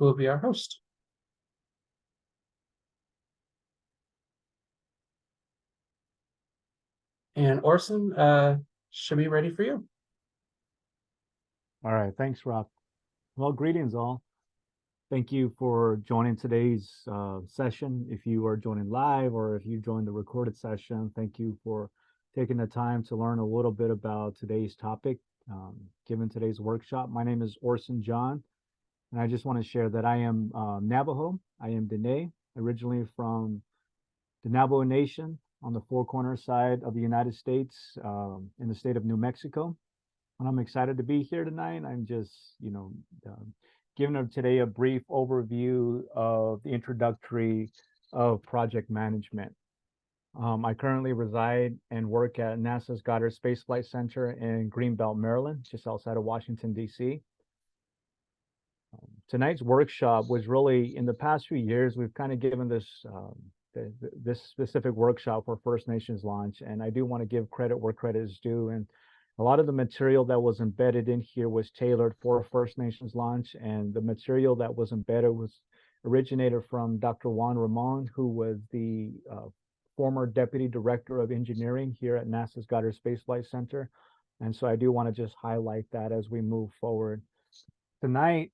who will be our host. And Orson, should be ready for you. All right, thanks, Rob. Well, greetings all. Thank you for joining today's session. If you are joining live or if you joined the recorded session, thank you for taking the time to learn a little bit about today's topic, given today's workshop. My name is Orson John, and I just want to share that I am Navajo. I am Dene, originally from the Navajo Nation on the Four Corners side of the United States, in the state of New Mexico. And I'm excited to be here tonight. I'm just, giving today a brief overview of the introductory of project management. I currently reside and work at NASA's Goddard Space Flight Center in Greenbelt, Maryland, just outside of Washington, D.C. Tonight's workshop was really, in the past few years, we've kind of given this this specific workshop for First Nations launch, and I do want to give credit where credit is due. And a lot of the material that was embedded in here was tailored for First Nations launch, and the material that was embedded was originated from Dr. Juan Ramon, who was the former Deputy Director of Engineering here at NASA's Goddard Space Flight Center. And so I do want to just highlight that as we move forward. Tonight,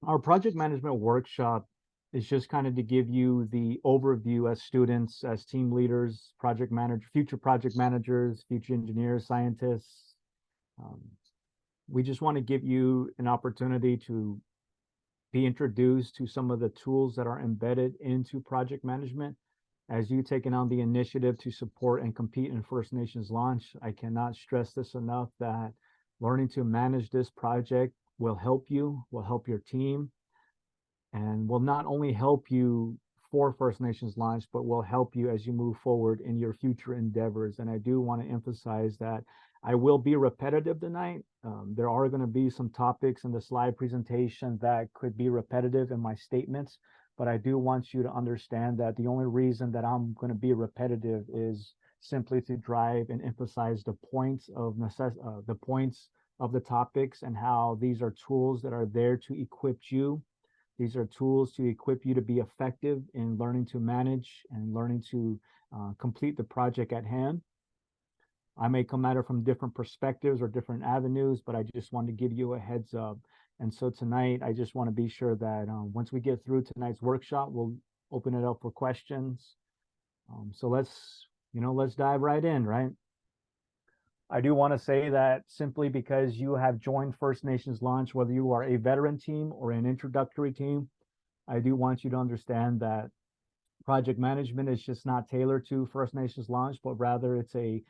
our project management workshop is just kind of to give you the overview as students, as team leaders, project manager, future project managers, future engineers, scientists. We just want to give you an opportunity to be introduced to some of the tools that are embedded into project management. As you taking on the initiative to support and compete in First Nations launch, I cannot stress this enough that learning to manage this project will help you, will help your team, and will not only help you for First Nations launch, but will help you as you move forward in your future endeavors. And I do want to emphasize that I will be repetitive tonight. There are going to be some topics in the slide presentation that could be repetitive in my statements, but I do want you to understand that the only reason that I'm going to be repetitive is simply to drive and emphasize the points of the topics and how these are tools that are there to equip you. These are tools to equip you to be effective in learning to manage and learning to complete the project at hand. I may come at it from different perspectives or different avenues, but I just want to give you a heads up. And so tonight, I just want to be sure that once we get through tonight's workshop, we'll open it up for questions. So let's dive right in, right? I do want to say that simply because you have joined First Nations launch, whether you are a veteran team or an introductory team, I do want you to understand that project management is just not tailored to First Nations launch, but rather it's an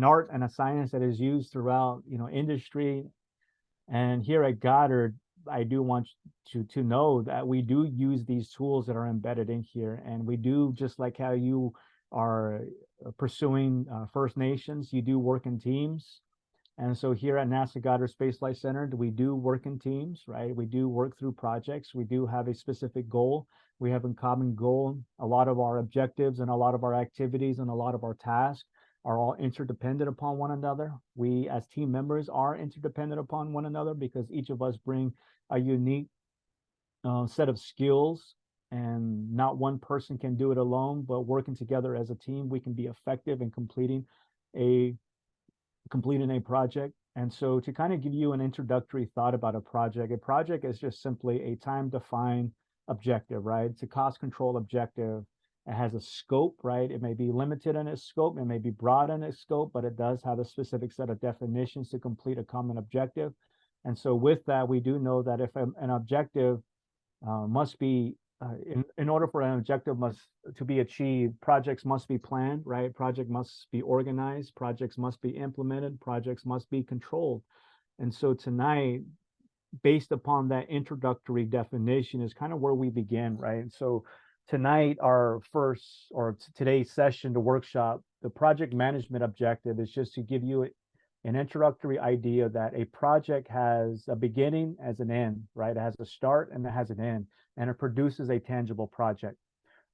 art and a science that is used throughout industry. And here at Goddard, I do want you to know that we do use these tools that are embedded in here, and we do, just like how you are pursuing First Nations, you do work in teams. And so here at NASA Goddard Space Flight Center, we do work in teams, right? We do work through projects. We do have a specific goal. We have a common goal. A lot of our objectives and a lot of our activities and a lot of our tasks are all interdependent upon one another. We as team members are interdependent upon one another because each of us bring a unique set of skills, and not one person can do it alone, but working together as a team, we can be effective in completing a project. And so to kind of give you an introductory thought about a project is just simply a time-defined objective, right? It's a cost control objective. It has a scope, right? It may be limited in its scope, it may be broad in its scope, but it does have a specific set of definitions to complete a common objective. And so with that, we do know that if an objective must be, in order for an objective to be achieved, projects must be planned, right? Project must be organized, projects must be implemented, projects must be controlled. And so tonight, based upon that introductory definition is kind of where we begin, right? So tonight, today's session, the workshop, the project management objective is just to give you an introductory idea that a project has a beginning as an end, right? It has a start and it has an end, and it produces a tangible project.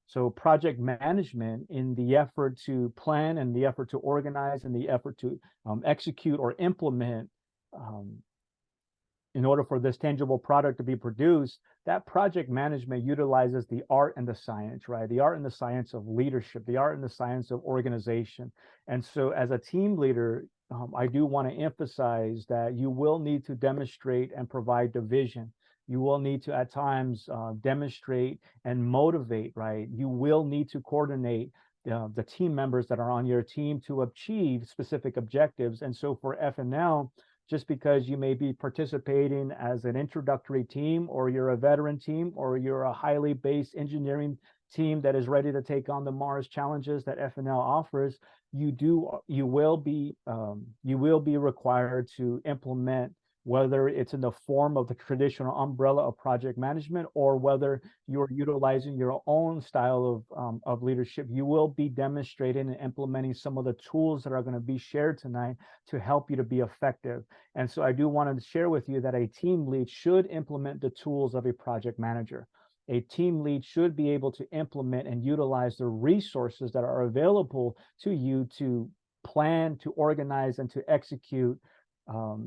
So project management, in the effort to plan and the effort to organize and the effort to execute or implement in order for this tangible product to be produced, that project management utilizes the art and the science, right? The art and the science of leadership, the art and the science of organization. And so as a team leader, I do want to emphasize that you will need to demonstrate and provide the vision. You will need to at times demonstrate and motivate, right? You will need to coordinate the team members that are on your team to achieve specific objectives. And so for FNL, just because you may be participating as an introductory team, or you're a veteran team, or you're a highly based engineering team that is ready to take on the Mars challenges that FNL offers, you will be required to implement, whether it's in the form of the traditional umbrella of project management, or whether you're utilizing your own style of leadership. You will be demonstrating and implementing some of the tools that are going to be shared tonight to help you to be effective. And so I do want to share with you that a team lead should implement the tools of a project manager. A team lead should be able to implement and utilize the resources that are available to you to plan, to organize, and to execute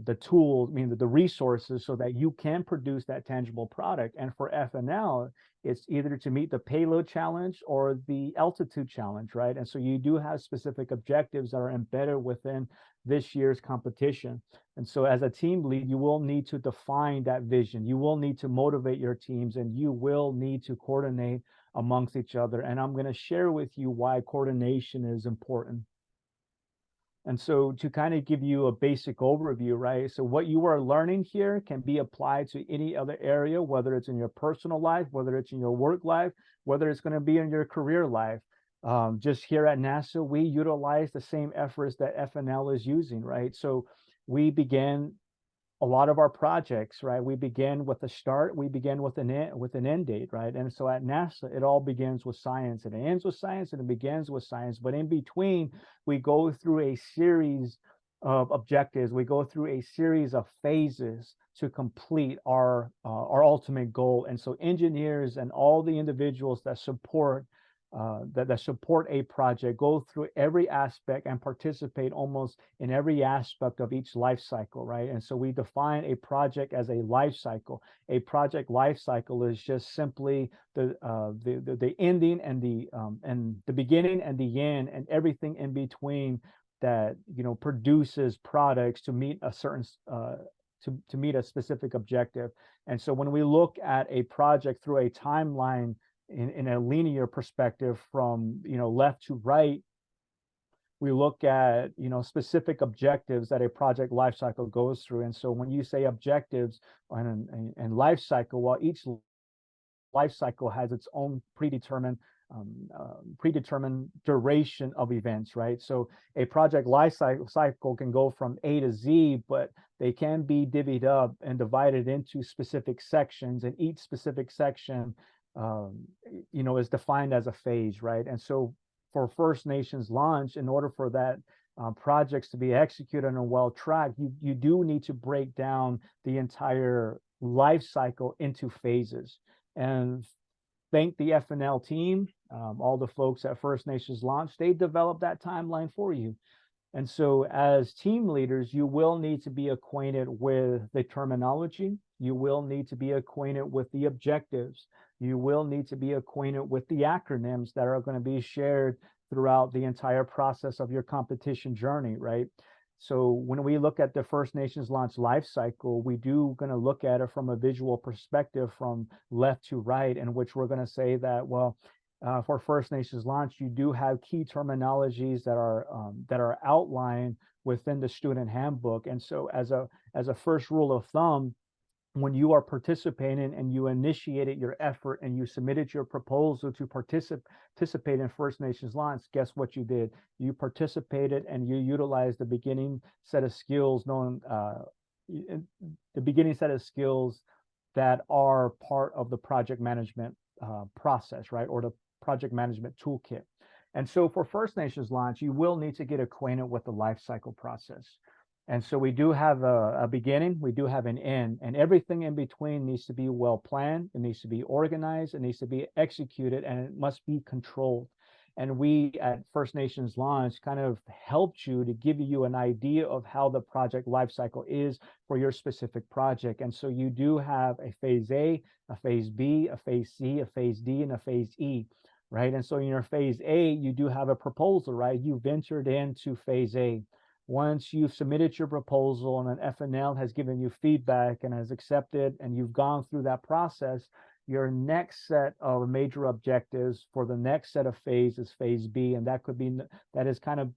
the tools, I mean the resources, so that you can produce that tangible product. And for FNL, it's either to meet the payload challenge or the altitude challenge, right? And so you do have specific objectives that are embedded within this year's competition. And so as a team lead, you will need to define that vision. You will need to motivate your teams, and you will need to coordinate amongst each other. And I'm going to share with you why coordination is important. And so to kind of give you a basic overview, right? So what you are learning here can be applied to any other area, whether it's in your personal life, whether it's in your work life, whether it's going to be in your career life. Just here at NASA, we utilize the same efforts that FNL is using, right? So we began a lot of our projects, right? We begin with a start, we begin with an end date, right? And so at NASA, it all begins with science, and it ends with science, and it begins with science. But in between, we go through a series of objectives. We go through a series of phases to complete our ultimate goal. And so engineers and all the individuals that support a project go through every aspect and participate almost in every aspect of each life cycle, right? And so we define a project as a life cycle. A project life cycle is just simply the ending and the beginning and the end, and everything in between that produces products to meet a certain to meet a specific objective. And so when we look at a project through a timeline in a linear perspective from left to right, we look at specific objectives that a project life cycle goes through. And so when you say objectives and life cycle, well, each life cycle has its own predetermined duration of events, right? So a project life cycle can go from A to Z, but they can be divvied up and divided into specific sections, and each specific section is defined as a phase, right? And so for First Nations launch, in order for that projects to be executed and well tracked, you do need to break down the entire life cycle into phases. And thank the FNL team, all the folks at First Nations launch, they developed that timeline for you. And so as team leaders, you will need to be acquainted with the terminology. You will need to be acquainted with the objectives. You will need to be acquainted with the acronyms that are going to be shared throughout the entire process of your competition journey, right? So when we look at the First Nations launch life cycle, we do going to look at it from a visual perspective from left to right, in which we're going to say that, well, for First Nations launch, you do have key terminologies that are outlined within the student handbook. And so as a first rule of thumb, when you are participating and you initiated your effort and you submitted your proposal to participate in First Nations launch, guess what you did? You participated and you utilized the beginning set of skills that are part of the project management process, right? Or the project management toolkit. And so for First Nations launch, you will need to get acquainted with the life cycle process. And so we do have a beginning, we do have an end, and everything in between needs to be well planned, it needs to be organized, it needs to be executed, and it must be controlled. And we at First Nations Launch kind of helped you to give you an idea of how the project lifecycle is for your specific project. And so you do have a phase A, a phase B, a phase C, a phase D, and a phase E, right? And so in your phase A, you do have a proposal, right? You ventured into phase A. Once you've submitted your proposal and an FNL has given you feedback and has accepted, and you've gone through that process, your next set of major objectives for the next set of phase is phase B, and that could be, that is kind of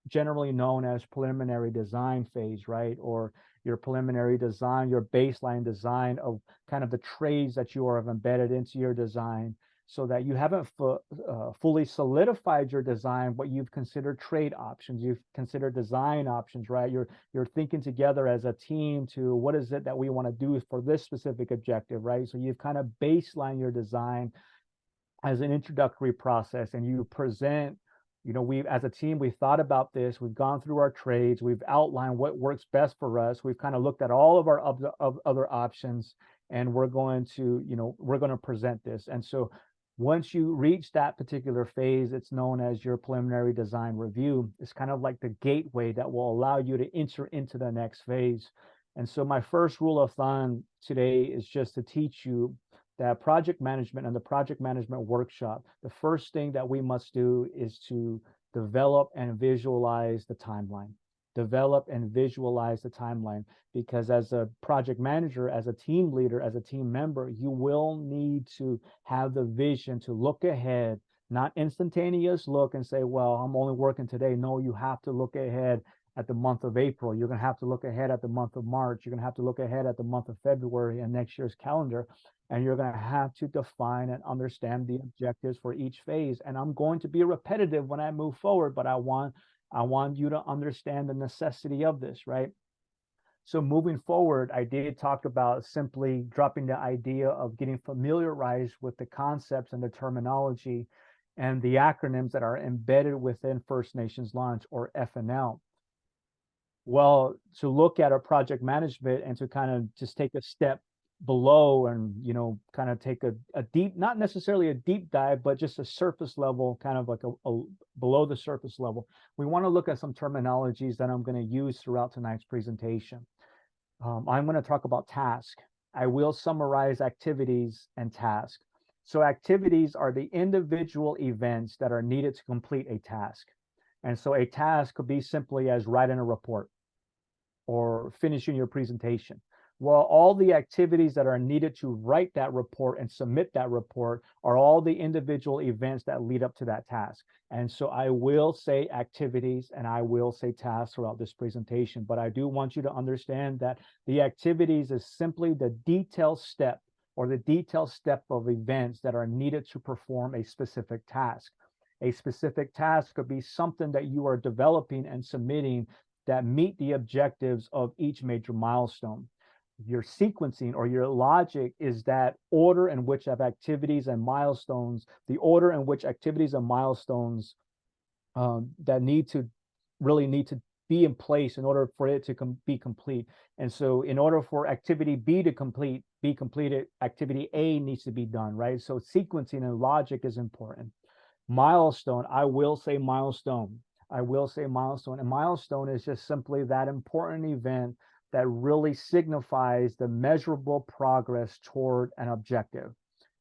generally known as preliminary design phase, right? Or your preliminary design, your baseline design of kind of the trades that you have embedded into your design, so that you haven't fully solidified your design, but you've considered trade options, you've considered design options, right? You're thinking together as a team to what is it that we want to do for this specific objective, right? So you've kind of baseline your design as an introductory process, and you present, you know, we've as a team, we've thought about this, we've gone through our trades, we've outlined what works best for us, we've kind of looked at all of our other options, and we're going to, you know, we're going to present this. And so once you reach that particular phase, it's known as your preliminary design review. It's kind of like the gateway that will allow you to enter into the next phase. And so my first rule of thumb today is just to teach you that project management and the project management workshop, the first thing that we must do is to develop and visualize the timeline. Develop and visualize the timeline, because as a project manager, as a team leader, as a team member, you will need to have the vision to look ahead, not instantaneous look and say, well, I'm only working today. No, you have to look ahead at the month of April. You're going to have to look ahead at the month of March. You're going to have to look ahead at the month of February and next year's calendar. And you're going to have to define and understand the objectives for each phase. And I'm going to be repetitive when I move forward, but I want you to understand the necessity of this, right? So moving forward, I did talk about simply dropping the idea of getting familiarized with the concepts and the terminology and the acronyms that are embedded within First Nations Launch, or FNL. Well, to look at our project management and to kind of just take a step below and, you know, kind of take a deep, not necessarily a deep dive, but just a surface level, kind of like a below the surface level, we want to look at some terminologies that I'm going to use throughout tonight's presentation. I'm going to talk about task. I will summarize activities and tasks. So activities are the individual events that are needed to complete a task. And so a task could be simply as writing a report or finishing your presentation. Well, all the activities that are needed to write that report and submit that report are all the individual events that lead up to that task. And so I will say activities and I will say tasks throughout this presentation, but I do want you to understand that the activities is simply the detailed step or the detailed step of events that are needed to perform a specific task. A specific task could be something that you are developing and submitting that meet the objectives of each major milestone. Your sequencing or your logic is that order in which of activities and milestones, the order in which activities and milestones that need to be in place in order for it to be complete. And so in order for activity B to be completed, activity A needs to be done, right? So sequencing and logic is important. Milestone, I will say milestone. I will say milestone. And milestone is just simply that important event that really signifies the measurable progress toward an objective.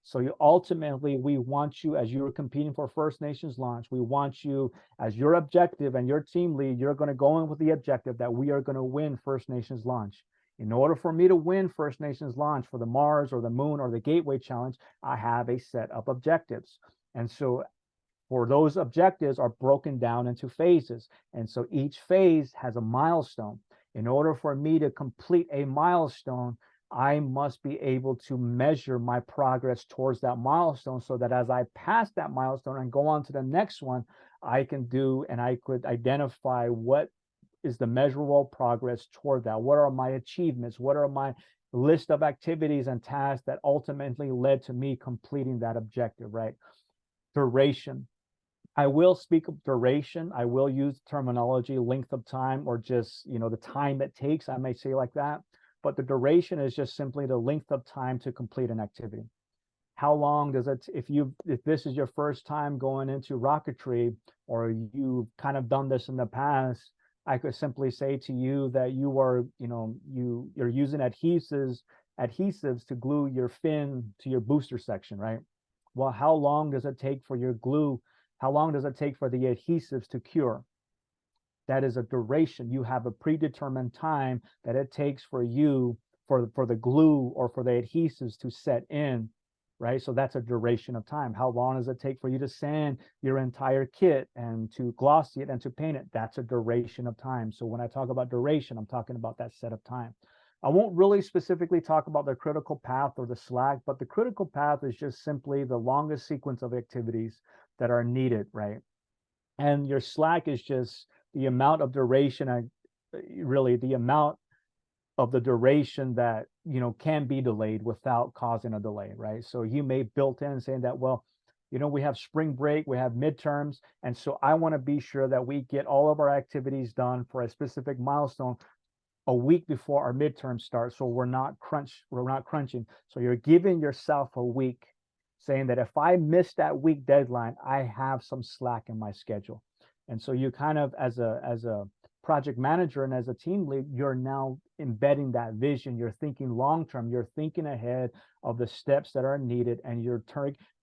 So you ultimately, we want you, as you're competing for First Nations Launch, we want you as your objective and your team lead, you're going to go in with the objective that we are going to win First Nations Launch. In order for me to win First Nations Launch for the Mars or the Moon or the Gateway Challenge, I have a set of objectives. And so for those objectives are broken down into phases. And so each phase has a milestone. In order for me to complete a milestone, I must be able to measure my progress towards that milestone so that as I pass that milestone and go on to the next one, I can do and I could identify what is the measurable progress toward that. What are my achievements? What are my list of activities and tasks that ultimately led to me completing that objective, right? Duration. I will speak of duration. I will use terminology, length of time, or just, you know, the time it takes. I may say like that, but the duration is just simply the length of time to complete an activity. how long does it, if this is your first time going into rocketry, or you've kind of done this in the past, I could simply say to you that you are, you're using adhesives to glue your fin to your booster section, right? Well, how long does it take for your glue? How long does it take for the adhesives to cure? That is a duration. You have a predetermined time that it takes for you, for the glue or for the adhesives to set in, right? So that's a duration of time. How long does it take for you to sand your entire kit and to glossy it and to paint it? That's a duration of time. So when I talk about duration, I'm talking about that set of time. I won't really specifically talk about the critical path or the slack, but the critical path is just simply the longest sequence of activities that are needed, right? And your slack is just the amount of duration, really the amount of the duration that can be delayed without causing a delay, right? So you may built in saying that, well, we have spring break, we have midterms, and so I want to be sure that we get all of our activities done for a specific milestone a week before our midterm starts, so we're not crunching. So you're giving yourself a week, saying that if I miss that week deadline, I have some slack in my schedule. And so you kind of, as a project manager and as a team lead, you're now embedding that vision. You're thinking long term. You're thinking ahead of the steps that are needed, and you're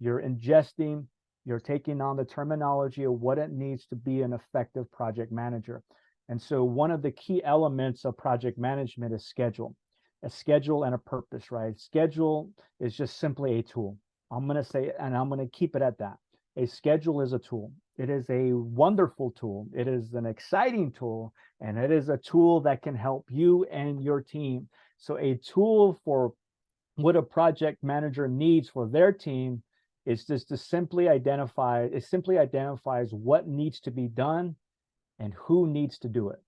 ingesting. You're taking on the terminology of what it needs to be an effective project manager. And so one of the key elements of project management is a schedule and a purpose, right? Schedule is just simply a tool. I'm going to say, and I'm going to keep it at that. A schedule is a tool. It is a wonderful tool. It is an exciting tool, and it is a tool that can help you and your team. So a tool for what a project manager needs for their team is just to simply identifies what needs to be done and who needs to do it.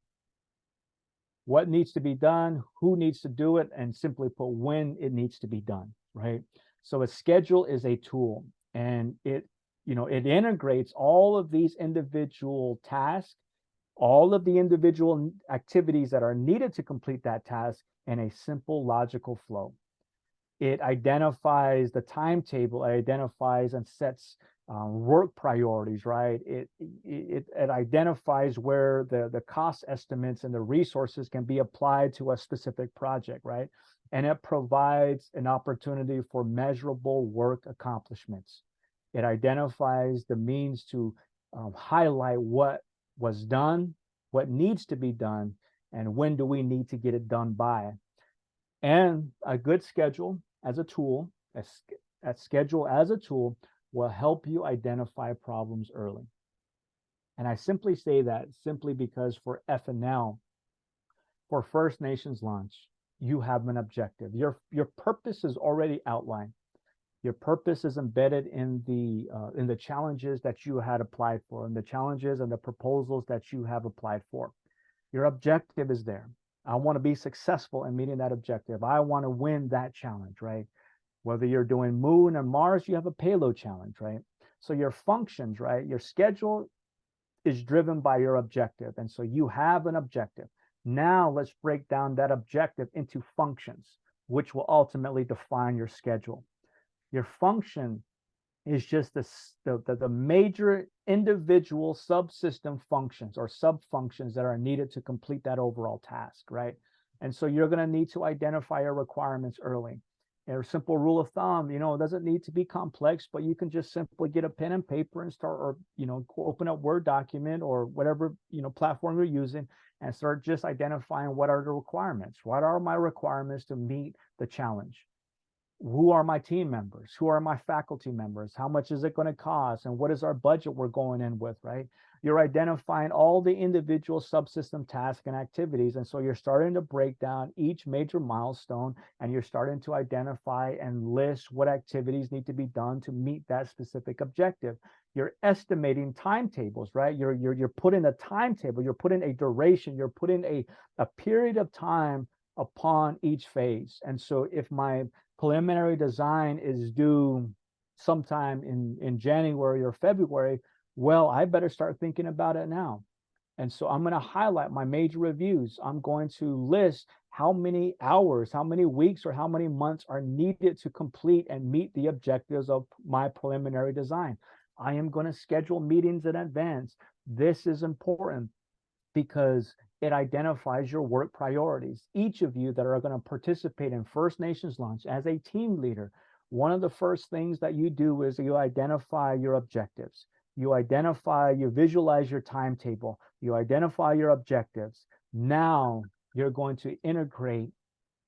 What needs to be done, who needs to do it, and simply put, when it needs to be done, right? So a schedule is a tool, and it integrates all of these individual tasks, all of the individual activities that are needed to complete that task in a simple logical flow. It identifies the timetable, it identifies and sets work priorities, right? It identifies where the cost estimates and the resources can be applied to a specific project, right? And it provides an opportunity for measurable work accomplishments. It identifies the means to highlight what was done, what needs to be done, and when do we need to get it done by. And a good schedule as a tool, a schedule as a tool will help you identify problems early. And I simply say that simply because for FNL, for First Nations launch, you have an objective. Your purpose is already outlined. Your purpose is embedded in the challenges that you had applied for, and the challenges and the proposals that you have applied for. Your objective is there. I want to be successful in meeting that objective. I want to win that challenge, right? Whether you're doing Moon and Mars, you have a payload challenge, right? So your functions, right? Your schedule is driven by your objective. And so you have an objective. Now let's break down that objective into functions, which will ultimately define your schedule. Your function is just the major individual subsystem functions or sub-functions that are needed to complete that overall task, right? And so you're going to need to identify your requirements early. And a simple rule of thumb, it doesn't need to be complex, but you can just simply get a pen and paper and start, or open up Word document or whatever platform you're using, and start just identifying what are the requirements. What are my requirements to meet the challenge? Who are my team members? Who are my faculty members? How much is it going to cost? And what is our budget we're going in with, right? You're identifying all the individual subsystem tasks and activities. And so you're starting to break down each major milestone, and you're starting to identify and list what activities need to be done to meet that specific objective. You're estimating timetables, right? You're putting a timetable, you're putting a duration, you're putting a period of time upon each phase. And so if my preliminary design is due sometime in January or February, well, I better start thinking about it now. And so I'm going to highlight my major reviews. I'm going to list how many hours, how many weeks, or how many months are needed to complete and meet the objectives of my preliminary design. I am going to schedule meetings in advance. This is important because it identifies your work priorities. Each of you that are going to participate in First Nations Launch as a team leader, one of the first things that you do is you identify your objectives. You visualize your timetable, you identify your objectives. Now you're going to integrate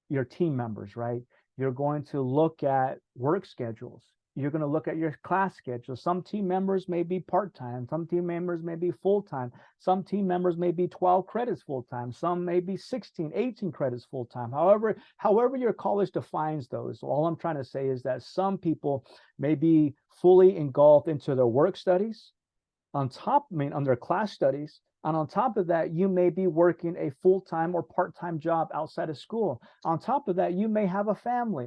your team members, right? You're going to look at work schedules. You're going to look at your class schedule. Some team members may be part-time. Some team members may be full-time. Some team members may be 12 credits full-time. Some may be 16, 18 credits full-time. However your college defines those. All I'm trying to say is that some people may be fully engulfed into their work studies on their class studies. And on top of that, you may be working a full-time or part-time job outside of school. On top of that, you may have a family,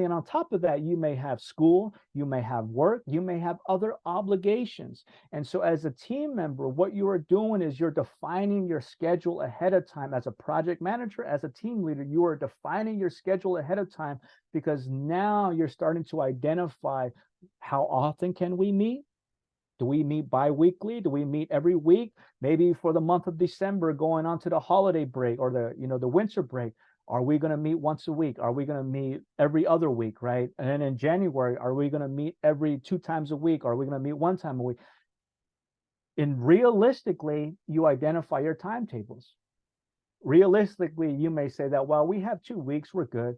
and on top of that, you may have school, you may have work, you may have other obligations. And so as a team member, what you are doing is you're defining your schedule ahead of time. As a project manager, as a team leader, you are defining your schedule ahead of time, because now you're starting to identify how often can we meet? Do we meet bi-weekly? Do we meet every week? Maybe for the month of December, going on to the holiday break or the winter break, are we going to meet once a week? Are we going to meet every other week, right? And then in January, are we going to meet every 2 times a week? Are we going to meet 1 time a week? And realistically, you identify your timetables. Realistically, you may say that, well, we have 2 weeks, we're good.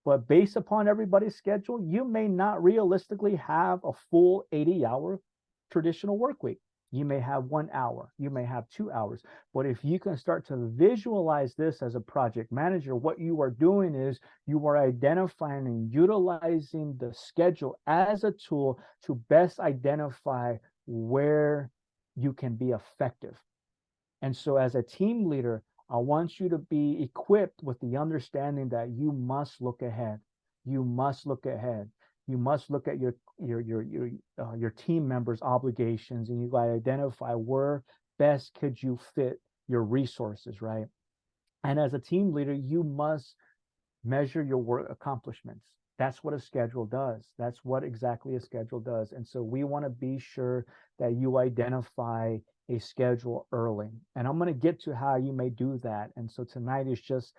But based upon everybody's schedule, you may not realistically have a full 80-hour traditional work week. You may have 1 hour, you may have 2 hours. But if you can start to visualize this as a project manager, what you are doing is you are identifying and utilizing the schedule as a tool to best identify where you can be effective. And so as a team leader, I want you to be equipped with the understanding that you must look ahead. You must look ahead. You must look at your team members' obligations, and you got to identify where best could you fit your resources, right? And as a team leader, you must measure your work accomplishments. That's what a schedule does. That's what exactly a schedule does. And so we want to be sure that you identify a schedule early. And I'm going to get to how you may do that. And so tonight is just,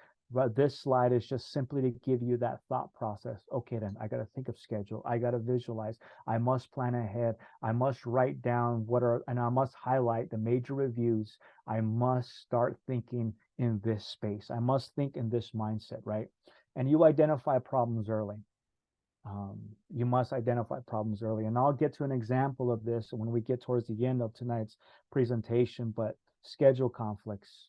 this slide is just simply to give you that thought process. Okay, then I got to think of schedule. I got to visualize. I must plan ahead. I must write down and I must highlight the major reviews. I must start thinking in this space. I must think in this mindset, right? And you identify problems early. You must identify problems early. And I'll get to an example of this when we get towards the end of tonight's presentation, but schedule conflicts.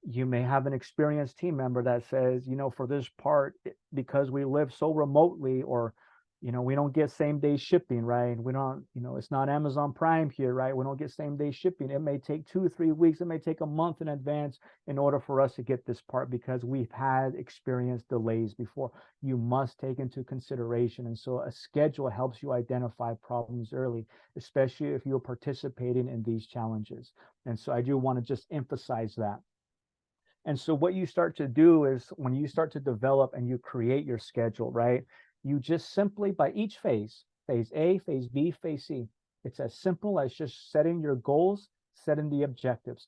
You may have an experienced team member that says, for this part, because we live so remotely, or, we don't get same day shipping, right? We don't, it's not Amazon Prime here, right? We don't get same day shipping. It may take 2 or 3 weeks. It may take a month in advance in order for us to get this part, because we've had experienced delays before. You must take into consideration. And so a schedule helps you identify problems early, especially if you're participating in these challenges. And so I do want to just emphasize that. And so what you start to do is when you start to develop and you create your schedule, right? You just simply, by each phase A, phase B, phase C, it's as simple as just setting your goals, setting the objectives.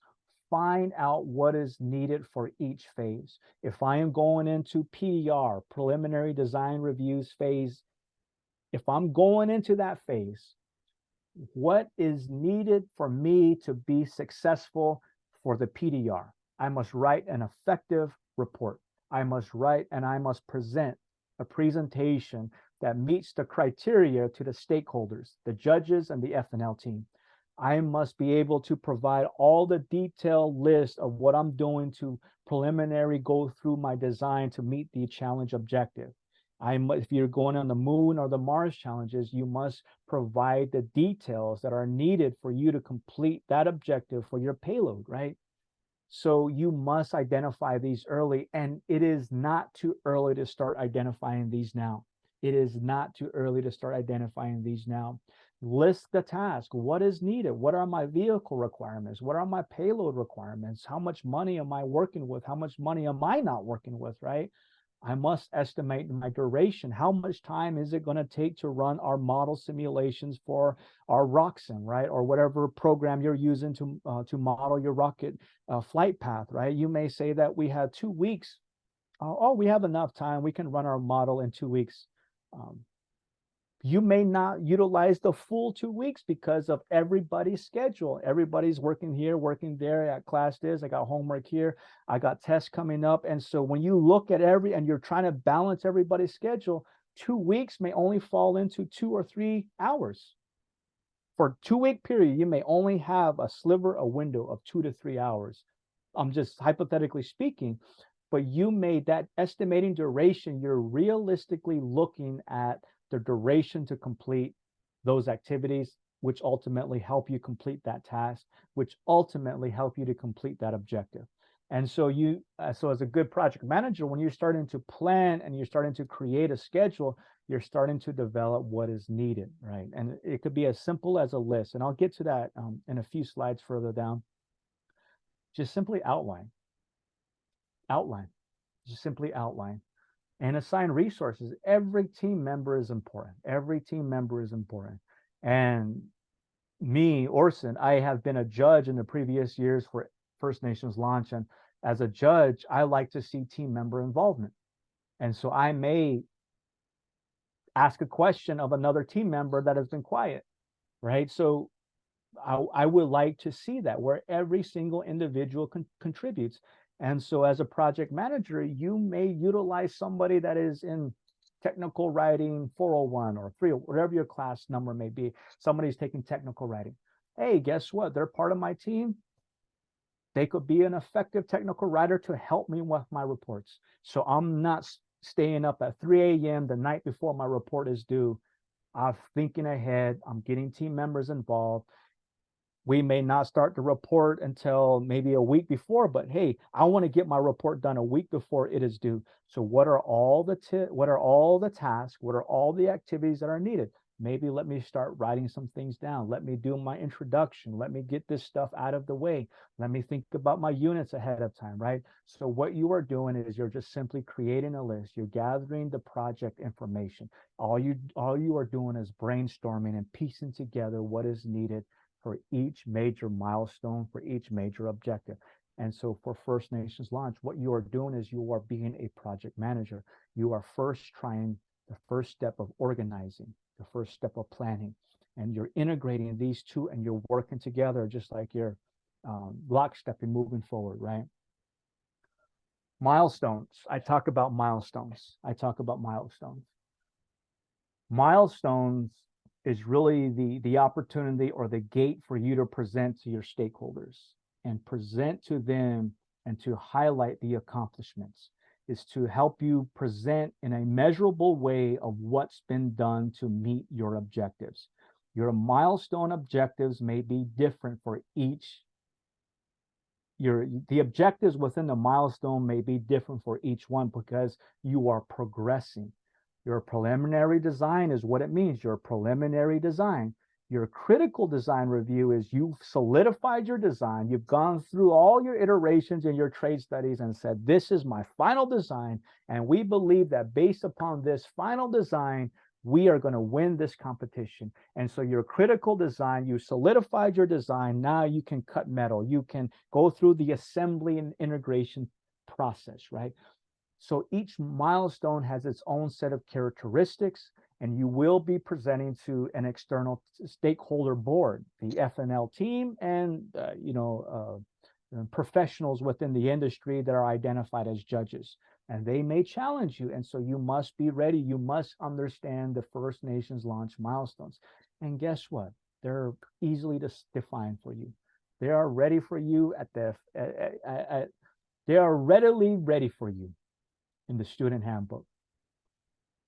Find out what is needed for each phase. If I am going into PDR, preliminary design reviews phase, if I'm going into that phase, what is needed for me to be successful for the PDR? I must write an effective report. I must write and I must present a presentation that meets the criteria to the stakeholders, the judges and the FNL team. I must be able to provide all the detailed list of what I'm doing to preliminary go through my design to meet the challenge objective. If you're going on the moon or the Mars challenges, you must provide the details that are needed for you to complete that objective for your payload, right? So you must identify these early, and it is not too early to start identifying these now. It is not too early to start identifying these now. List the task. What is needed? What are my vehicle requirements? What are my payload requirements? How much money am I working with? How much money am I not working with, right? I must estimate my duration. How much time is it going to take to run our model simulations for our RockSim, right? Or whatever program you're using to model your rocket flight path, right? You may say that we have 2 weeks. Oh, we have enough time. We can run our model in 2 weeks. Um, you may not utilize the full 2 weeks because of everybody's schedule. Everybody's working here, working there. At class this, I got homework here, I got tests coming up. And so when you look at and you're trying to balance everybody's schedule, 2 weeks may only fall into 2 or 3 hours. For a 2 week period, you may only have a window of 2 to 3 hours. I'm just hypothetically speaking, but you made that estimating duration, you're realistically looking at the duration to complete those activities, which ultimately help you complete that task, which ultimately help you to complete that objective. And so so as a good project manager, when you're starting to plan and you're starting to create a schedule, you're starting to develop what is needed, right? And it could be as simple as a list. And I'll get to that in a few slides further down. Just simply outline, just simply outline and assign resources. Every team member is important. Every team member is important. And me, Orson, I have been a judge in the previous years for First Nations launch. And as a judge, I like to see team member involvement. And so I may ask a question of another team member that has been quiet, right? So I would like to see that where every single individual contributes. And so as a project manager, you may utilize somebody that is in technical writing 401 or 3, whatever your class number may be. Somebody's taking technical writing. Hey, guess what? They're part of my team. They could be an effective technical writer to help me with my reports. So I'm not staying up at 3 a.m. the night before my report is due. I'm thinking ahead. I'm getting team members involved. We may not start the report until maybe a week before, but hey, I want to get my report done a week before it is due. So what are all the tasks? What are all the activities that are needed? Maybe let me start writing some things down. Let me do my introduction. Let me get this stuff out of the way. Let me think about my units ahead of time, right? So what you are doing is you're just simply creating a list. You're gathering the project information. All you are doing is brainstorming and piecing together what is needed for each major milestone, for each major objective. And so for First Nations launch, what you are doing is you are being a project manager. You are first trying the first step of organizing, the first step of planning, and you're integrating these two and you're working together just like you're lockstep and moving forward, right? Milestones. I talk about milestones. Milestones is really the opportunity or the gate for you to present to your stakeholders and present to them and to highlight the accomplishments, is to help you present in a measurable way of what's been done to meet your objectives. Your milestone objectives may be different for each. The objectives within the milestone may be different for each one because you are progressing. Your preliminary design is what it means. Your preliminary design. Your critical design review is you've solidified your design. You've gone through all your iterations in your trade studies and said, this is my final design. And we believe that based upon this final design, we are going to win this competition. And so your critical design, you solidified your design. Now you can cut metal. You can go through the assembly and integration process, right? So each milestone has its own set of characteristics, and you will be presenting to an external stakeholder board, the FNL team, and professionals within the industry that are identified as judges. And they may challenge you, and so you must be ready. You must understand the First Nations launch milestones. And guess what? They're easily defined for you. They are ready for you they are readily ready for you in the student handbook.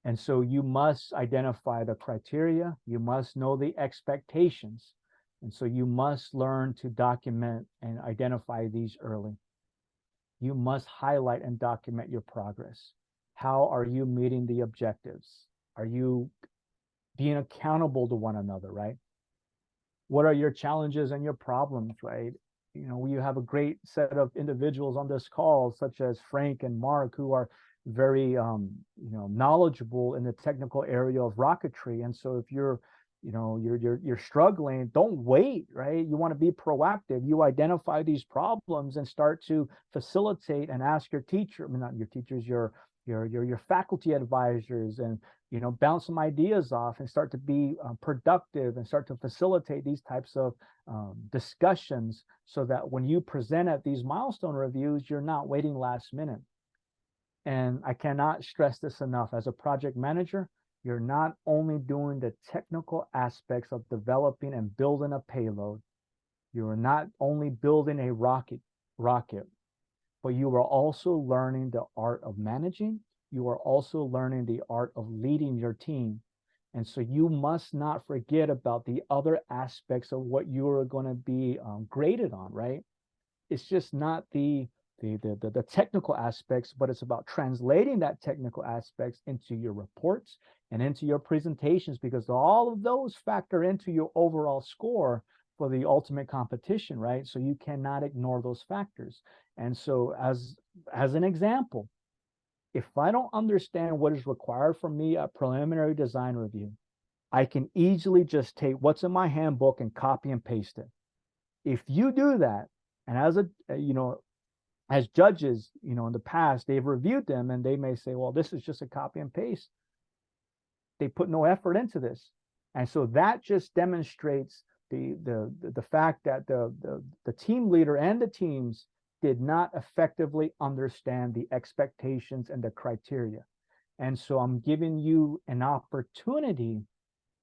And so you must identify the criteria, you must know the expectations. And so you must learn to document and identify these early. You must highlight and document your progress. How are you meeting the objectives? Are you being accountable to one another, right? What are your challenges and your problems, right? You know, you have a great set of individuals on this call, such as Frank and Mark, who are very, knowledgeable in the technical area of rocketry. And so if you're struggling, don't wait, right? You want to be proactive. You identify these problems and start to facilitate and ask your teacher, I mean, not your teachers, your faculty advisors, and bounce some ideas off and start to be productive and start to facilitate these types of discussions, so that when you present at these milestone reviews, you're not waiting last minute. And I cannot stress this enough: as a project manager, you're not only doing the technical aspects of developing and building a payload, you are not only building a rocket, but you are also learning the art of managing. You are also learning the art of leading your team. And so you must not forget about the other aspects of what you are going to be graded on, right? It's just not the technical aspects, but it's about translating that technical aspects into your reports and into your presentations, because all of those factor into your overall score for the ultimate competition, right? So you cannot ignore those factors. And so as an example, if I don't understand what is required from me at preliminary design review, I can easily just take what's in my handbook and copy and paste it. If you do that, and as judges, in the past, they've reviewed them and they may say, well, this is just a copy and paste. They put no effort into this. And so that just demonstrates the fact that the team leader and the teams did not effectively understand the expectations and the criteria. And so I'm giving you an opportunity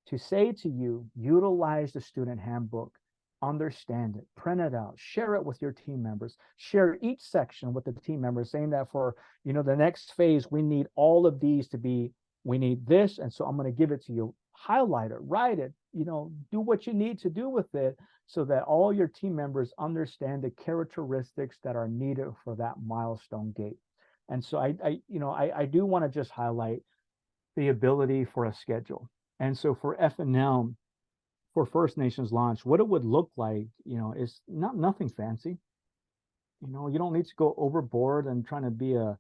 to say to you, utilize the student handbook, understand it, print it out, share it with your team members, share each section with the team members, saying that for the next phase, we need all of these to be, we need this. And so I'm going to give it to you, highlight it, write it, do what you need to do with it, so that all your team members understand the characteristics that are needed for that milestone gate. And so I do want to just highlight the ability for a schedule. And so for FNL, for First Nations launch, what it would look like, is nothing fancy. You don't need to go overboard and trying to be a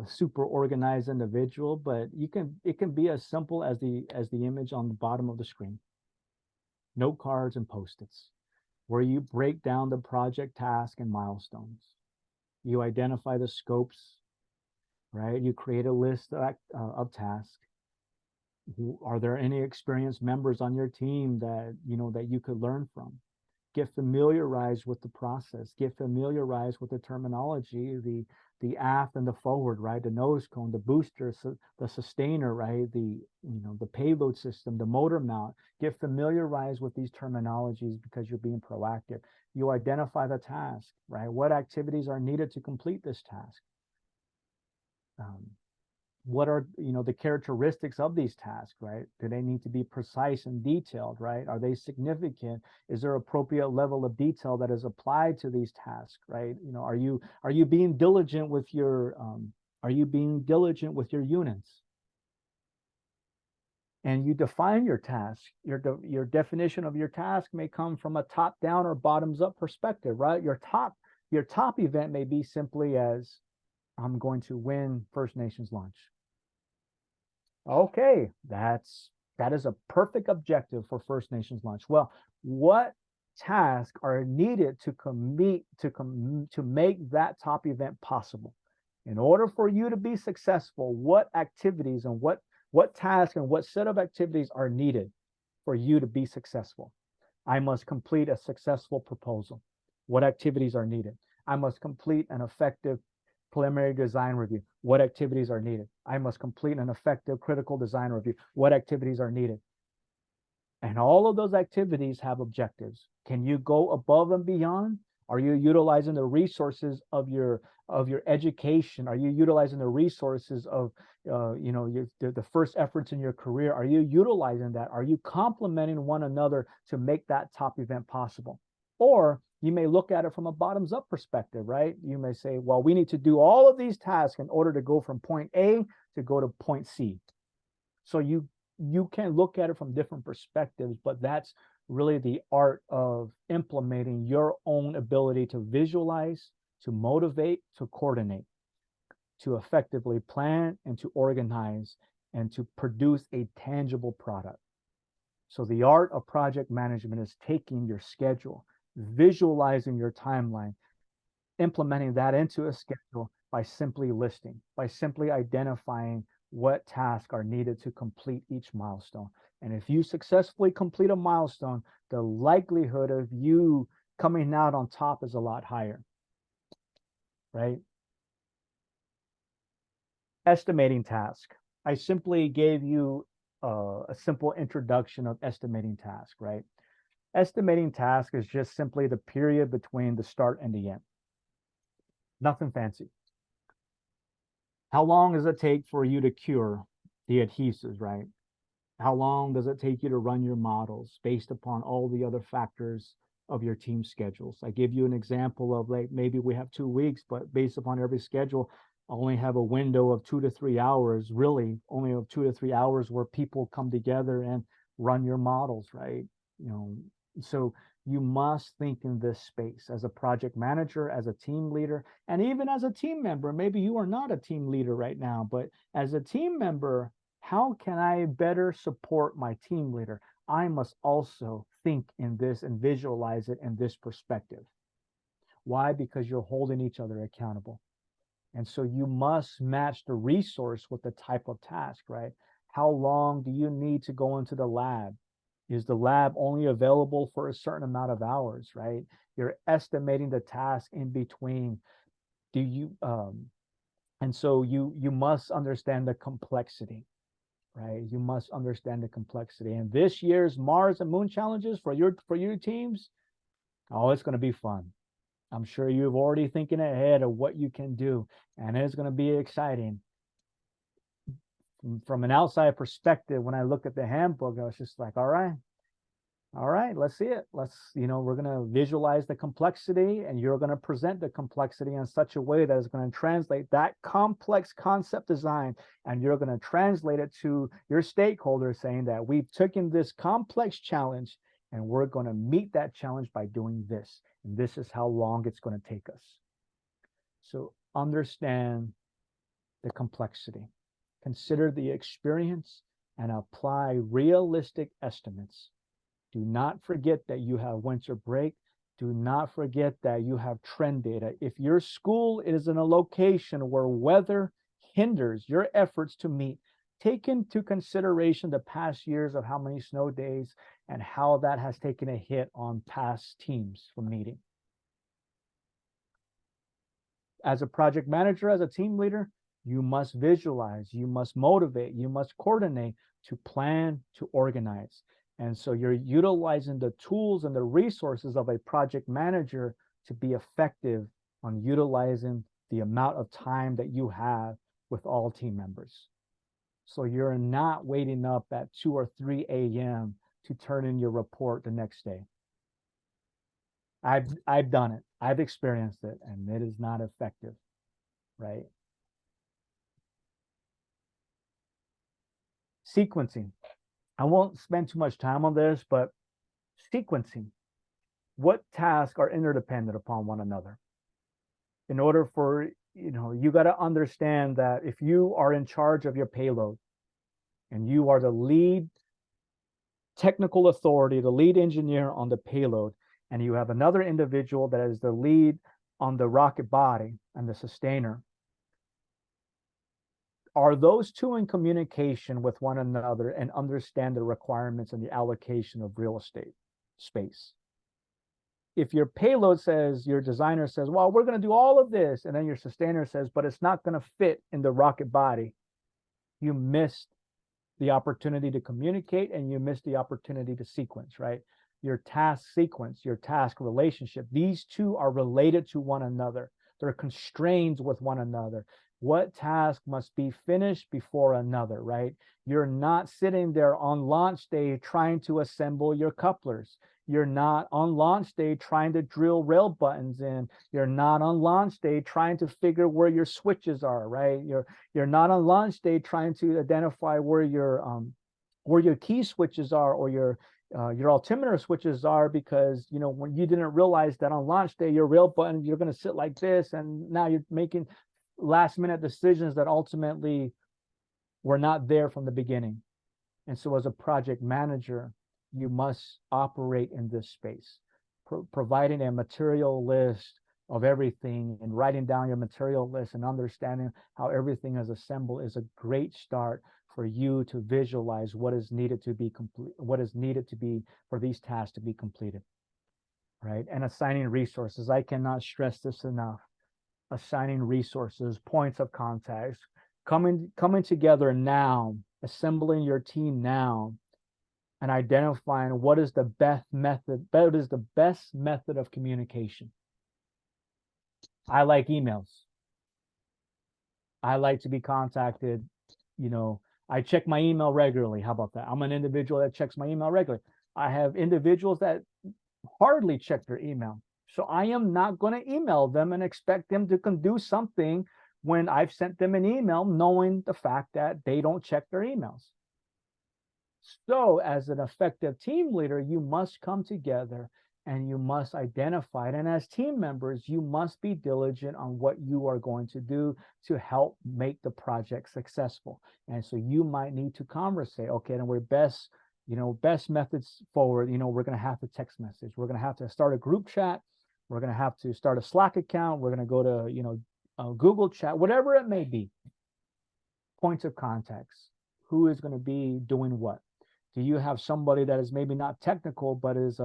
super organized individual, but it can be as simple as the image on the bottom of the screen. Note cards and post-its, where you break down the project task and milestones. You identify the scopes, right? You create a list of tasks. Are there any experienced members on your team that you could learn from? Get familiarized with the process. Get familiarized with the terminology, the aft and the forward, right? The nose cone, the booster, the sustainer, right? The payload system, the motor mount. Get familiarized with these terminologies, because you're being proactive. You identify the task, right? What activities are needed to complete this task? What are the characteristics of these tasks, right? Do they need to be precise and detailed, right? Are they significant? Is there appropriate level of detail that is applied to these tasks, right? Are you being diligent with your units? And you define your task. Your definition of your task may come from a top down or bottoms up perspective, right? Your top event may be simply as, I'm going to win First Nations launch. Okay, that is a perfect objective for First Nations launch. Well, what tasks are needed to make that top event possible? In order for you to be successful, what activities and what tasks and what set of activities are needed for you to be successful? I must complete a successful proposal. What activities are needed? I must complete an effective preliminary design review. What activities are needed? I must complete an effective critical design review. What activities are needed? And all of those activities have objectives. Can you go above and beyond? Are you utilizing the resources of your education? Are you utilizing the resources of the first efforts in your career? Are you utilizing that? Are you complementing one another to make that top event possible? Or you may look at it from a bottoms up perspective, right? You may say, well, we need to do all of these tasks in order to go from point A to go to point C. So you can look at it from different perspectives, but that's really the art of implementing your own ability to visualize, to motivate, to coordinate, to effectively plan and to organize and to produce a tangible product. So the art of project management is taking your schedule, visualizing your timeline, implementing that into a schedule by simply listing, by simply identifying what tasks are needed to complete each milestone. And if you successfully complete a milestone, the likelihood of you coming out on top is a lot higher, right? Estimating task. I simply gave you a simple introduction of estimating task, right? Estimating task is just simply the period between the start and the end. Nothing fancy. How long does it take for you to cure the adhesives, right? How long does it take you to run your models based upon all the other factors of your team schedules? I give you an example of, like, maybe we have 2 weeks, but based upon every schedule, I only have a window of 2 to 3 hours, really only of 2 to 3 hours where people come together and run your models, right? So you must think in this space as a project manager, as a team leader, and even as a team member. Maybe you are not a team leader right now, but as a team member, how can I better support my team leader? I must also think in this and visualize it in this perspective. Why? Because you're holding each other accountable. And so you must match the resource with the type of task, right? How long do you need to go into the lab? Is the lab only available for a certain amount of hours, right? You're estimating the task in between. Do you and so you must understand the complexity, right? You must understand the complexity. And this year's Mars and Moon challenges for your teams, oh, it's going to be fun. I'm sure you've already thinking ahead of what you can do, and it's going to be exciting. From an outside perspective, when I look at the handbook, I was just like, all right, let's see it. We're going to visualize the complexity, and you're going to present the complexity in such a way that is going to translate that complex concept design, and you're going to translate it to your stakeholders saying that we've taken this complex challenge and we're going to meet that challenge by doing this. And this is how long it's going to take us. So understand the complexity. Consider the experience and apply realistic estimates. Do not forget that you have winter break. Do not forget that you have trend data. If your school is in a location where weather hinders your efforts to meet, take into consideration the past years of how many snow days and how that has taken a hit on past teams from meeting. As a project manager, as a team leader, you must visualize, you must motivate, you must coordinate to plan, to organize. And so you're utilizing the tools and the resources of a project manager to be effective on utilizing the amount of time that you have with all team members. So you're not waiting up at 2 or 3 a.m. to turn in your report the next day. I've done it. I've experienced it, and it is not effective, right? Sequencing. I won't spend too much time on this, but sequencing. What tasks are interdependent upon one another? In order for, you got to understand that if you are in charge of your payload and you are the lead technical authority, the lead engineer on the payload, and you have another individual that is the lead on the rocket body and the sustainer, are those two in communication with one another and understand the requirements and the allocation of real estate space? If your payload says, your designer says, well, we're going to do all of this, and then your sustainer says, but it's not going to fit in the rocket body, you missed the opportunity to communicate and you missed the opportunity to sequence, right? Your task sequence, your task relationship, these two are related to one another. They're constrained with one another. What task must be finished before another, right? You're not sitting there on launch day trying to assemble your couplers. You're not on launch day trying to drill rail buttons in. You're not on launch day trying to figure where your switches are, right? You're not on launch day trying to identify where your key switches are, or your altimeter switches are, because when you didn't realize that on launch day your rail button, you're going to sit like this, and now you're making last minute decisions that ultimately were not there from the beginning. And so as a project manager, you must operate in this space, providing a material list of everything and writing down your material list and understanding how everything is assembled is a great start for you to visualize what is needed to be complete, what is needed to be for these tasks to be completed, right? And assigning resources. I cannot stress this enough. Assigning resources, points of contact, coming together now, assembling your team now, and identifying what is the best method of communication. I like emails. I like to be contacted. I check my email regularly. How about that? I'm an individual that checks my email regularly. I have individuals that hardly check their email. So I am not going to email them and expect them to do something when I've sent them an email, knowing the fact that they don't check their emails. So as an effective team leader, you must come together and you must identify it. And as team members, you must be diligent on what you are going to do to help make the project successful. And so you might need to conversate, okay, and we're best methods forward, we're going to have to text message. We're going to have to start a group chat. We're going to have to start a Slack account. We're going to go to, Google chat, whatever it may be. Points of contacts. Who is going to be doing what? Do you have somebody that is maybe not technical, but is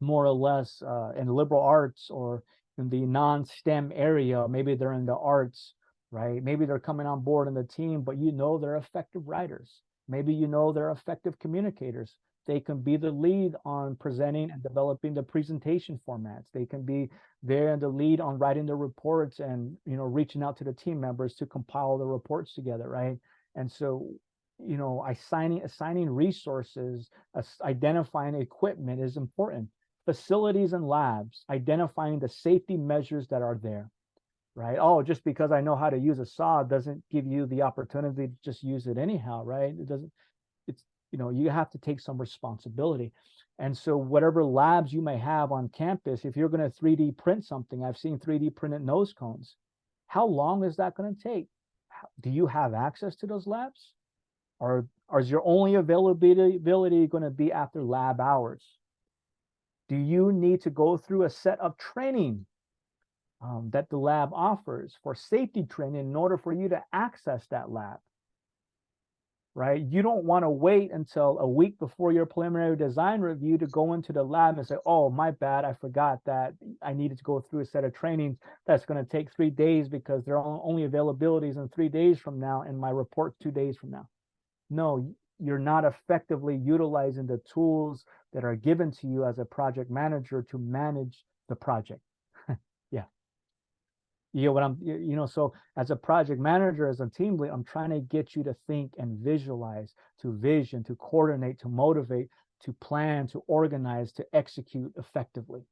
more or less in liberal arts or in the non-STEM area? Maybe they're in the arts, right? Maybe they're coming on board in the team, but they're effective writers. Maybe they're effective communicators. They can be the lead on presenting and developing the presentation formats. They can be there in the lead on writing the reports and reaching out to the team members to compile the reports together, right? And so assigning resources, identifying equipment is important. Facilities and labs, identifying the safety measures that are there, right? Oh, just because I know how to use a saw doesn't give you the opportunity to just use it anyhow, right? You have to take some responsibility. And so whatever labs you may have on campus, if you're going to 3D print something, I've seen 3D printed nose cones. How long is that going to take? Do you have access to those labs? Or is your only availability going to be after lab hours? Do you need to go through a set of training that the lab offers for safety training in order for you to access that lab? Right? You don't want to wait until a week before your preliminary design review to go into the lab and say, oh, my bad, I forgot that I needed to go through a set of trainings that's going to take 3 days because there are only availabilities in 3 days from now and my report's 2 days from now. No, you're not effectively utilizing the tools that are given to you as a project manager to manage the project. Yeah. So as a project manager, as a team lead, I'm trying to get you to think and visualize, to vision, to coordinate, to motivate, to plan, to organize, to execute effectively.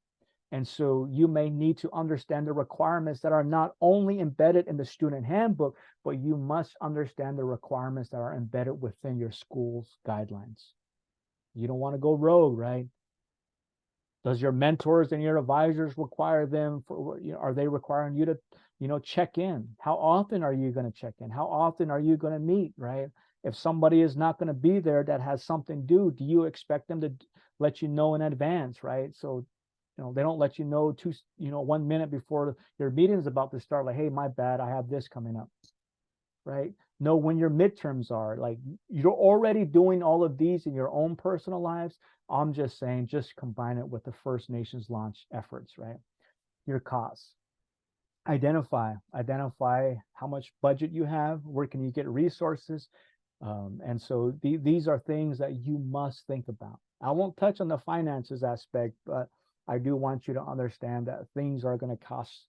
And so you may need to understand the requirements that are not only embedded in the student handbook, but you must understand the requirements that are embedded within your school's guidelines. You don't want to go rogue, right? Does your mentors and your advisors require them for, are they requiring you to, check in? How often are you going to check in? How often are you going to meet, right? If somebody is not going to be there that has something due, do you expect them to let you know in advance, right? So they don't let you know 1 minute before your meeting is about to start, like, hey, my bad, I have this coming up, right? Know when your midterms are. Like, you're already doing all of these in your own personal lives. I'm just saying, just combine it with the First Nations launch efforts, right? Your costs. Identify how much budget you have, where can you get resources. And so these are things that you must think about. I won't touch on the finances aspect, but I do want you to understand that things are going to cost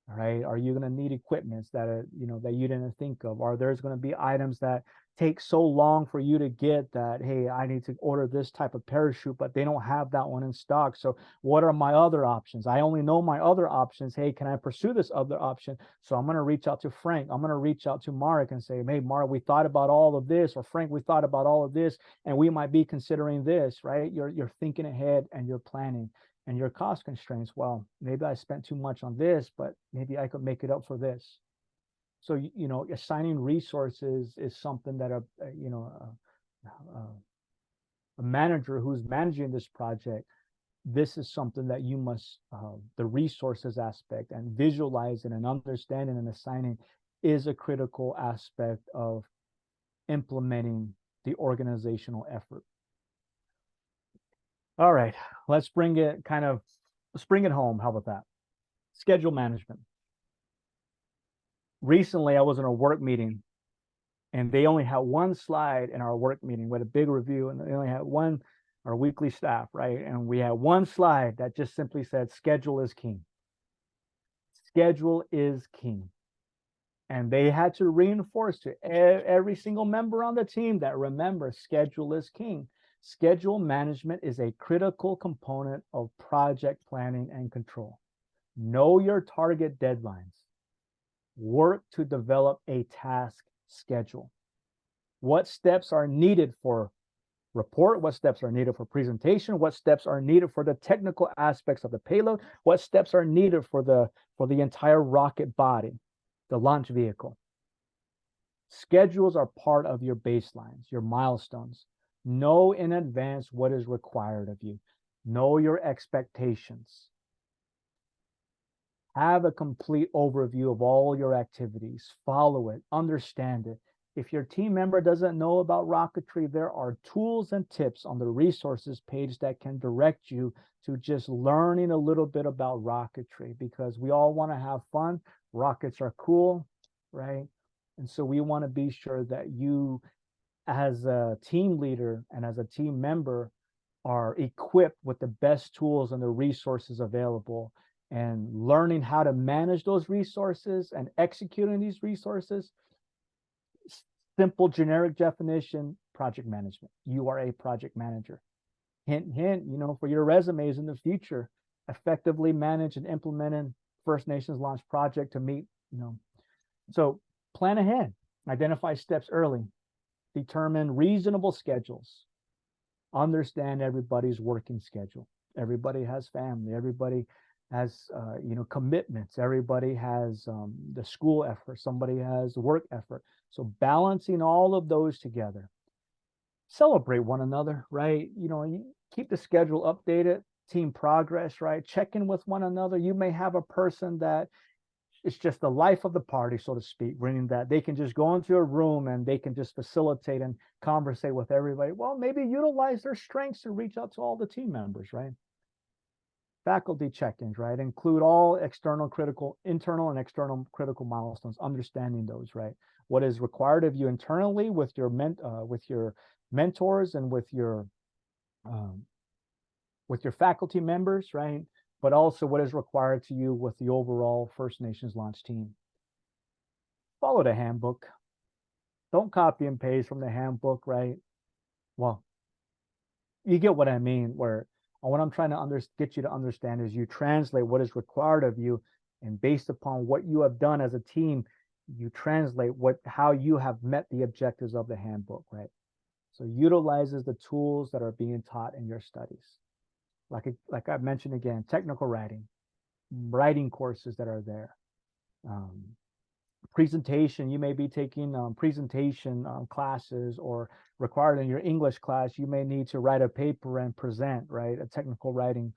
All right. Are you going to need equipments that are, that you didn't think of? Are there's going to be items that take so long for you to get that, hey, I need to order this type of parachute, but they don't have that one in stock. So what are my other options? I only know my other options. Hey, can I pursue this other option? So I'm going to reach out to Frank. I'm going to reach out to Mark and say, hey, Mark, we thought about all of this, or Frank, we thought about all of this, and we might be considering this, right? You're thinking ahead and you're planning. And your cost constraints, well, maybe I spent too much on this, but maybe I could make it up for this. So, assigning resources is something that a manager who's managing this project, this is something that you must, the resources aspect and visualizing and understanding and assigning is a critical aspect of implementing the organizational effort. All right, let's bring it home. How about that? Schedule management. Recently, I was in a work meeting and they only had one slide in our work meeting. We had a big review and they only had one, our weekly staff, right? And we had one slide that just simply said, schedule is king. Schedule is king. And they had to reinforce to every single member on the team that remember, schedule is king. Schedule management is a critical component of project planning and control. Know your target deadlines. Work to develop a task schedule. What steps are needed for report? What steps are needed for presentation? What steps are needed for the technical aspects of the payload? What steps are needed for the entire rocket body, the launch vehicle? Schedules are part of your baselines, your milestones. Know in advance what is required of you. Know your expectations. Have a complete overview of all your activities. Follow it, understand it. If your team member doesn't know about rocketry, there are tools and tips on the resources page that can direct you to just learning a little bit about rocketry, because we all want to have fun. Rockets are cool, right? And so we want to be sure that you, as a team leader and as a team member, are equipped with the best tools and the resources available, and learning how to manage those resources and executing these resources. Simple generic definition: project management. You are a project manager. Hint, hint, for your resumes in the future, effectively manage and implementing First Nations launch project to meet, So plan ahead, identify steps early, determine reasonable schedules, understand everybody's working schedule. Everybody has family, everybody has commitments, everybody has the school effort, somebody has the work effort. So balancing all of those together. Celebrate one another, right? You keep the schedule updated, team progress, right? Check in with one another. You may have a person that it's just the life of the party, so to speak, meaning that they can just go into a room and they can just facilitate and conversate with everybody. Well, maybe utilize their strengths to reach out to all the team members, right? Faculty check-ins, right? Include all internal and external critical milestones, understanding those, right? What is required of you internally with your mentors and with your faculty members, right? But also what is required to you with the overall First Nations launch team. Follow the handbook. Don't copy and paste from the handbook, right? Well, you get what I mean, where what I'm trying to get you to understand is you translate what is required of you, and based upon what you have done as a team, you translate how you have met the objectives of the handbook, right? So utilizes the tools that are being taught in your studies. Like I mentioned again, technical writing courses that are there. Presentation, you may be taking presentation classes, or required in your English class, you may need to write a paper and present, right? A technical writing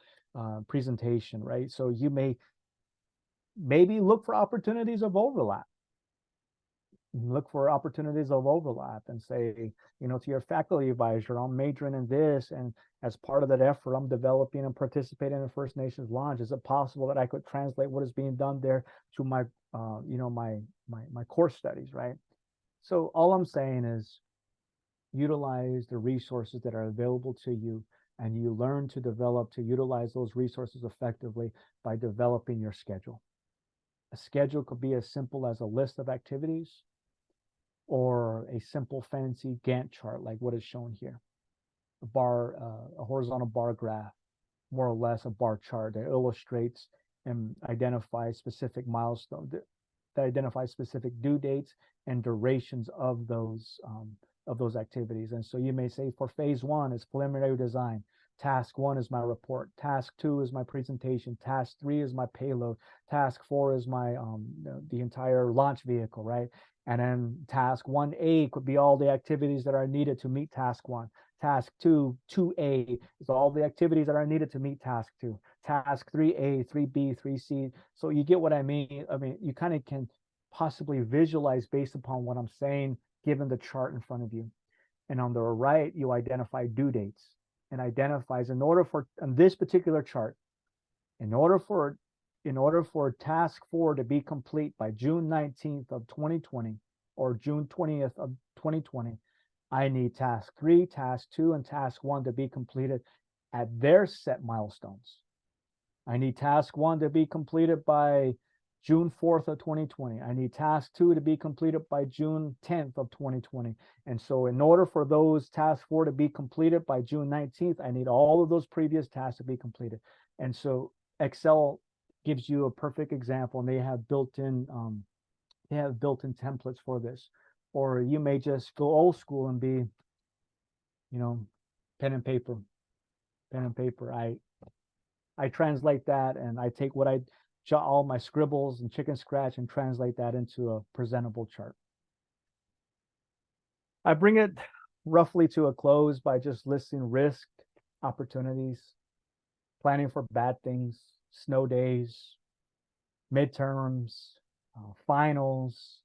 presentation, right? So you maybe look for opportunities of overlap. Look for opportunities of overlap and say, to your faculty advisor, I'm majoring in this, and as part of that effort, I'm developing and participating in First Nations launch. Is it possible that I could translate what is being done there to my, my course studies, right? So all I'm saying is utilize the resources that are available to you, and you learn to utilize those resources effectively by developing your schedule. A schedule could be as simple as a list of activities or a simple fancy Gantt chart like what is shown here. A horizontal bar graph, more or less a bar chart that illustrates and identifies specific milestones, that identifies specific due dates and durations of those activities. And so you may say for phase 1 is preliminary design. Task 1 is my report. Task 2 is my presentation. Task 3 is my payload. Task 4 is my the entire launch vehicle, right? And then task 1A could be all the activities that are needed to meet task 1. Task 2A is all the activities that are needed to meet task 2. Task 3A, 3B, 3C. So you get what I mean? I mean, you kind of can possibly visualize based upon what I'm saying, given the chart in front of you. And on the right, you identify due dates and identifies on this particular chart, in order for task 4 to be complete by June 19th of 2020 or June 20th of 2020, I need task 3, task 2, and task 1 to be completed at their set milestones. I need task 1 to be completed by June 4th of 2020. I need task 2 to be completed by June 10th of 2020. And so in order for those task 4 to be completed by June 19th, I need all of those previous tasks to be completed. And so Excel gives you a perfect example, and they have built-in templates for this. Or you may just go old school and be, pen and paper. I translate that, and I take what I jot all my scribbles and chicken scratch and translate that into a presentable chart. I bring it roughly to a close by just listing risk, opportunities, planning for bad things, snow days, midterms, finals,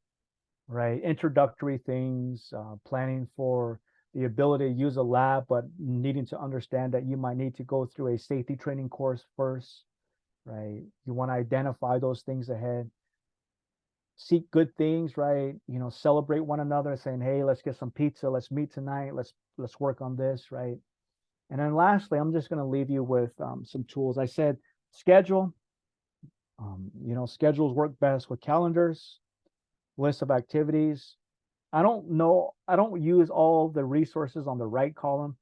right? Introductory things, planning for the ability to use a lab, but needing to understand that you might need to go through a safety training course first, right? You want to identify those things ahead. Seek good things, right? Celebrate one another, saying, hey, let's get some pizza, let's meet tonight, let's work on this, right? And then lastly, I'm just going to leave you with some tools. I said schedule. Schedules work best with calendars, lists of activities. I don't use all the resources on the right column,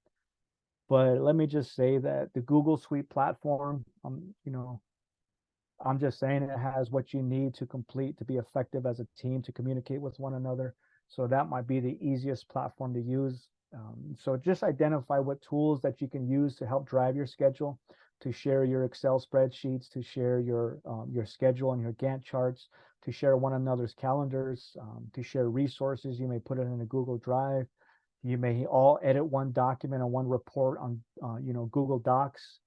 but let me just say that the Google Suite platform, I'm just saying it has what you need to be effective as a team, to communicate with one another. So that might be the easiest platform to use. So just identify what tools that you can use to help drive your schedule, to share your Excel spreadsheets, to share your schedule and your Gantt charts, to share one another's calendars, to share resources. You may put it in a Google Drive. You may all edit one document or one report on Google Docs.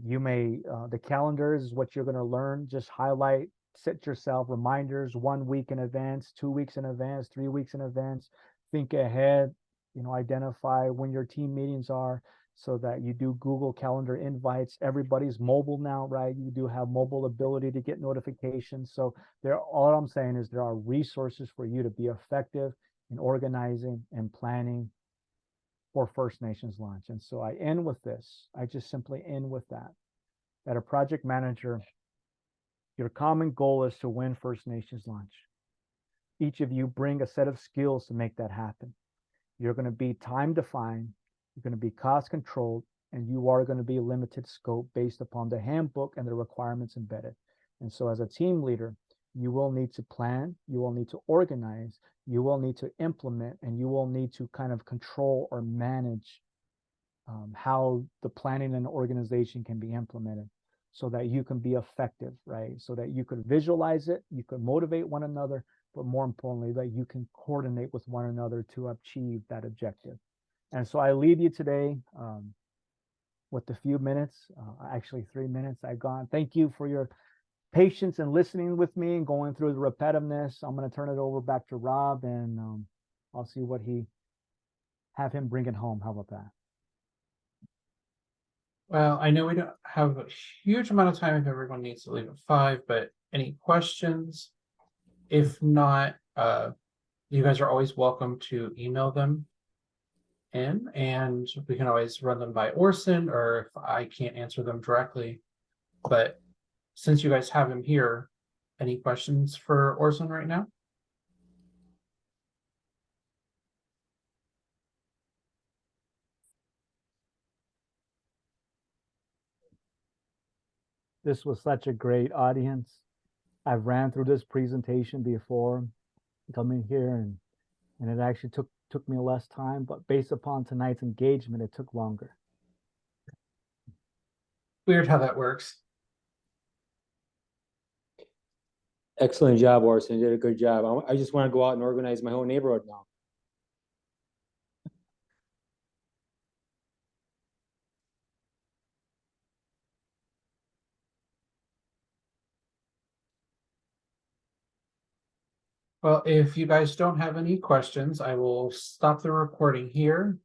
The calendars is what you're going to learn. Just highlight, set yourself reminders 1 week in advance, 2 weeks in advance, 3 weeks in advance. Think ahead, identify when your team meetings are, so that you do Google Calendar invites. Everybody's mobile now, right? You do have mobile ability to get notifications. So all I'm saying is there are resources for you to be effective in organizing and planning for First Nations launch. And so I end with this. I just simply end with that a project manager, your common goal is to win First Nations launch. Each of you bring a set of skills to make that happen. You're going to be time defined, you're going to be cost controlled, and you are going to be limited scope based upon the handbook and the requirements embedded. And so as a team leader, you will need to plan, you will need to organize, you will need to implement, and you will need to kind of control or manage how the planning and organization can be implemented, so that you can be effective, right? So that you could visualize it, you could motivate one another, but more importantly, that you can coordinate with one another to achieve that objective. And so I leave you today with a few minutes, actually 3 minutes I've gone. Thank you for your patience and listening with me and going through the repetitiveness. I'm going to turn it over back to Rob, and I'll see what have him bring it home. How about that? Well, I know we don't have a huge amount of time if everyone needs to leave at 5, but any questions? If not, you guys are always welcome to email them in, and we can always run them by Orson, or if I can't answer them directly. But since you guys have him here, Any questions for Orson right now? This was such a great audience. I've ran through this presentation before coming here, and it actually took me less time, but based upon tonight's engagement, it took longer. Weird how that works. Excellent job, Orson. You did a good job. I just want to go out and organize my whole neighborhood now. Well, if you guys don't have any questions, I will stop the recording here